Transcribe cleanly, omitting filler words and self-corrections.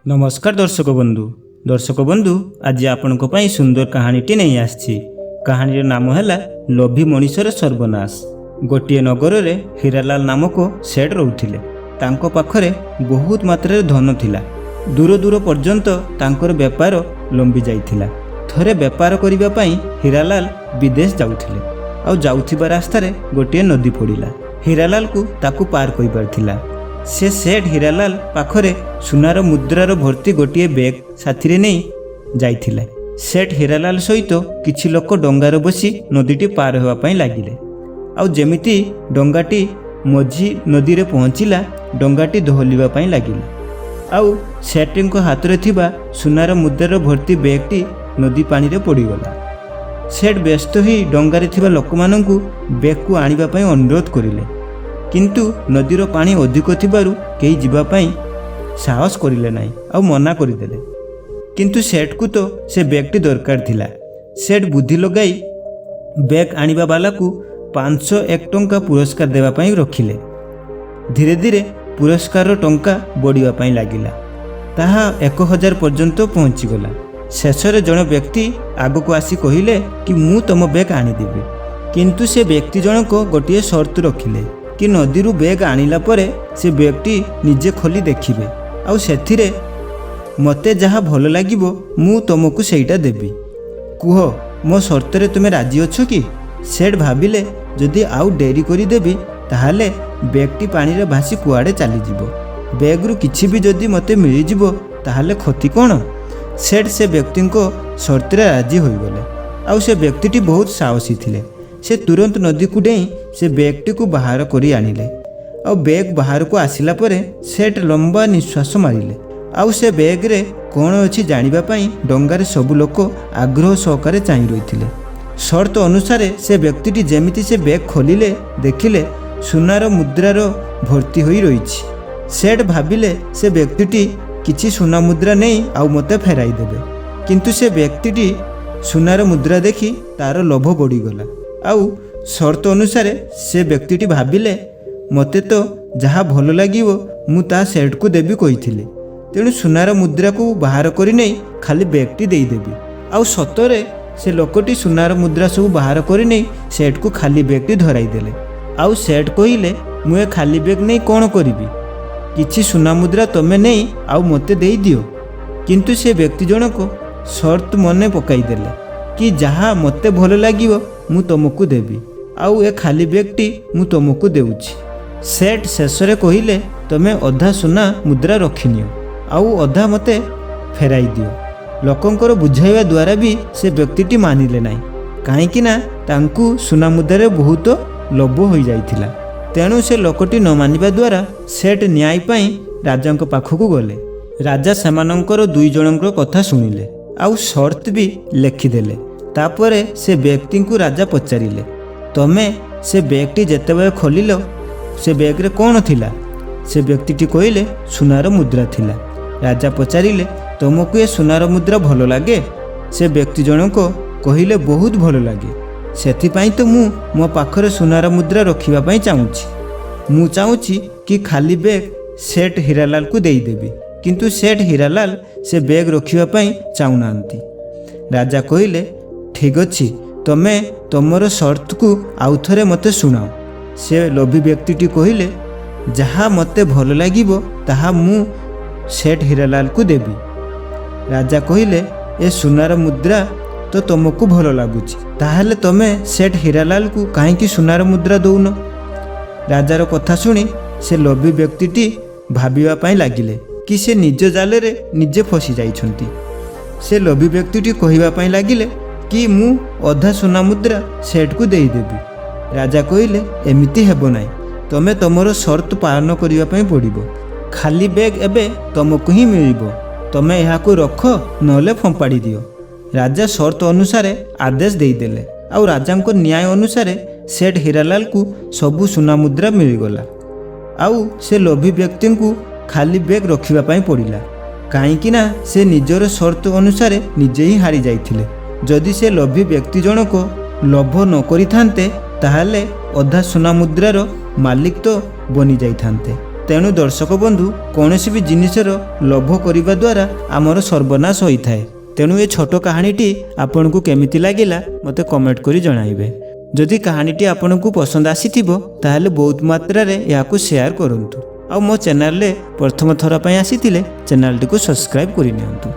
नमस्कार दर्शक बंधु आज आपण सुंदर कहानीटी नहीं आसी। कहानी नाम है लोभी मनीषर सर्वनाश। गोटे नगर में हीरालाल नामक सेठ रोते। तांको पाखरे बहुत मात्रा धन थिला। दूर दूर पर्यंत तांकर व्यापार लंबी जाइथिला। थरे व्यापार करिबा पई हीरालाल विदेश जाउथिले। आ जाउथिबा रास्ता रे गोटे नदी पड़िला। हीरालाल को ताकू पार करिबार थिला। से सेठ हीरालाल पाखरे सुनार मुद्रार भर्ती गोटे बैग साथी नहीं जाइथिले। सेठ हीरालाल सहित किछि लोक डंगार बसी नदीटी पार होवा पई लागिले। आ जेमिति डंगाटी मझी नदी रे पहुँचिला डंगाटी दोहलिबा पई लागिला। आउ सेठको हाथ रे थिबा सुनार मुद्रार भर्ती बैगटी नदी पानी रे पड़ीगला। सेठ व्यस्त ही डंगारे थिबा लोकमानंकु बैग को आनिबा पई अनुरोध करिले, किंतु नदीर पानी अधिक थिबारु केही जिबा पई साहस करिले नाही आ मना करिदेले। किंतु सेठ को तो से बैगटी दरकार थिला। सेठ बुद्धि लगाई बैग आनिबा वाला को 501 टंका पुरस्कार देवा पई रखिले। धीरे धीरे पुरस्कार टंका बढ़िबा पई लागिला। ताहा 1000 पर्यंत पहुँची गला। शेषरे जण व्यक्ति आगको आसी कहिले कि मु तम बैग आनिदेबी। किंतु से व्यक्ति जनक गोटे शर्त रखिले कि नदी बैग आनिला परे से बैगटी निजे खोली देखिबे आउ सेथिरे मते जहा भल लागिबो मु तुमको सेटा देबी। कुह मो शर्तरे तुमे राजी अछो कि? सेठ भाबिले जदि आउ डेरी करी देबी ताहाले बैगटी पानी रे भासी कुआडे चली जिवो। बैगरु किछि भी जदि मते मिली जिवो ताहाले क्षति कोन? सेठ से व्यक्ति को शर्तरे राजी होई गले। आउ से व्यक्तिटी बहुत साहसी थिले। से तुरंत नदी को डेई से बैगटी को बाहर करी आनिले। और बैग बाहर को आसिला परे सेठ लंबा निश्वास मारिले। आउ से बैग रे कौन अच्छी जानिबा पई डंगारे सबु लोक आग्रह सहकारे चाहि रहिथिले। शर्त अनुसार से व्यक्तिटी जेमिति से बैग खोलिले देखिले सुनार मुद्रार भर्ती होई रहिछि। सेठ भाबिले से व्यक्तिटी किछि सुना मुद्रा नहीं आउ मते फेराई देबे। किंतु से व्यक्तिटी सुनार मुद्रा देखि तार लोभ बढ़ीगला। आउ शर्त अनुसार से व्यक्तिटी भाबिले मते तो जहा भल लागिवो मु ता सेठ को देबी कहिथिले। तेणु सुनार मुद्रा को बाहर करी नहीं खाली बैगटी देई देबी। आउ सतरे से लोकटी सुनार मुद्रा सब बाहर करी नहीं सेठ को खाली बैगटी धराई देले। आउ सेठ कहिले मु ए खाली बैग नहीं कौन करिबी? किछि सुना मुद्रा तमे नहीं आउ मते देई दियो। किंतु से व्यक्ति जनक शर्त मने पकाई देले कि जहा मते भल लागिवो मु तुमको देबी आउ ए खाली बैगटी मु तुमको देउछि। सेठ शेषरे कहिले तमे अधा सुना मुद्रा रखिनियो आउ अधा मते फेराई दियो। लोकंकर बुझाइवा द्वारा भी से व्यक्तिटी मानिले नाही, काहेकि ना तांकु सुना मुद्रारे बहुत लोभ होई जाइथिला। तेणु से लोकटी न मानिबा द्वारा सेठ न्याय पाई राजांक पाखकु गले। राजा सेमानंकर दुई जनकर कथा सुनिले आउ शर्त भी लेखिदेले। तापरे से व्यक्ति को राजा पचारिले तमे से बैगटी जेतेबेले खोलिल से बैग रे कौन थिला? से व्यक्तिटी कहिले सुनार मुद्रा थिला। राजा पचारिले तुमको ये सुनार मुद्रा भल लागे? से व्यक्ति जनक कहिले बहुत भल लागे। सेथिपाई तो मु मो पाखरे सुनार मुद्रा रखिबा पई चाहूछि। मु चाहूछि कि खाली बैग सेठ हीरालाल को देई देबी। किंतु सेठ हीरालाल से बैग रखिबा पई चाहुनांती। राजा कहिले ठीक अच्छी तमे तुमर शर्त को आउ थरे मते सुनाओ। से लोभी व्यक्तिटी कहिले जहा मते भल लागिबो ताहा मु सेठ हीरालाल को देबी। राजा कहिले ए सुनार मुद्रा तो तुमको भल लागुछि, ताहाले तमे सेठ हीरालाल को काहेकि सुनार मुद्रा दउन? राजार कथा सुनी से लोभी व्यक्तिटी भाबिबा पई लागिले कि से निज जाले रे निजे फसी जाइछंती। से लोभी व्यक्तिटी कहिबा पई लागिले कि मु अधा सुना मुद्रा सेठ को देई देबी। राजा कहिले एमिति हेबो नाही, तमे तमरो शर्त पालन करिबा पई पड़िबो। खाली बैग एबे तुमको ही मिलिबो। तमे एहा को रख नले फंपाड़ी दियो। राजा शर्त अनुसार आदेश देई देले। आउ राजांको न्याय अनुसार सेठ हीरालाल को सबु सुना मुद्रा मिलिगला। आउ से लोभी व्यक्ति को खाली बैग रखिबा पई पड़िला, काहेकि ना से निजर शर्त अनुसार निजे ही हारी जाइथिले। जदि से लोभी व्यक्ति जनक लोभ न करिथान्ते ताहाले अधा सुना मुद्रार मालिक तो बनी जाइथान्ते। ତେଣୁ ଦର୍ଶକ ବନ୍ଧୁ କୌଣସି ବି ଜିନିଷର ଲୋଭ କରିବା ଦ୍ୱାରା ଆମର ସର୍ବନାଶ ହୋଇଥାଏ। ତେଣୁ ଏ ଛୋଟ କାହାଣୀଟି ଆପଣଙ୍କୁ କେମିତି ଲାଗିଲା ମୋତେ କମେଣ୍ଟ କରି ଜଣାଇବେ। ଯଦି କାହାଣୀଟି ଆପଣଙ୍କୁ ପସନ୍ଦ ଆସିଥିବ ତାହେଲେ ବହୁତ ମାତ୍ରାରେ ଏହାକୁ ସେୟାର କରନ୍ତୁ। ଆଉ ମୋ ଚ୍ୟାନେଲରେ ପ୍ରଥମ ଥର ପାଇଁ ଆସିଥିଲେ ଚ୍ୟାନେଲଟିକୁ ସବସ୍କ୍ରାଇବ୍ କରିନିଅନ୍ତୁ।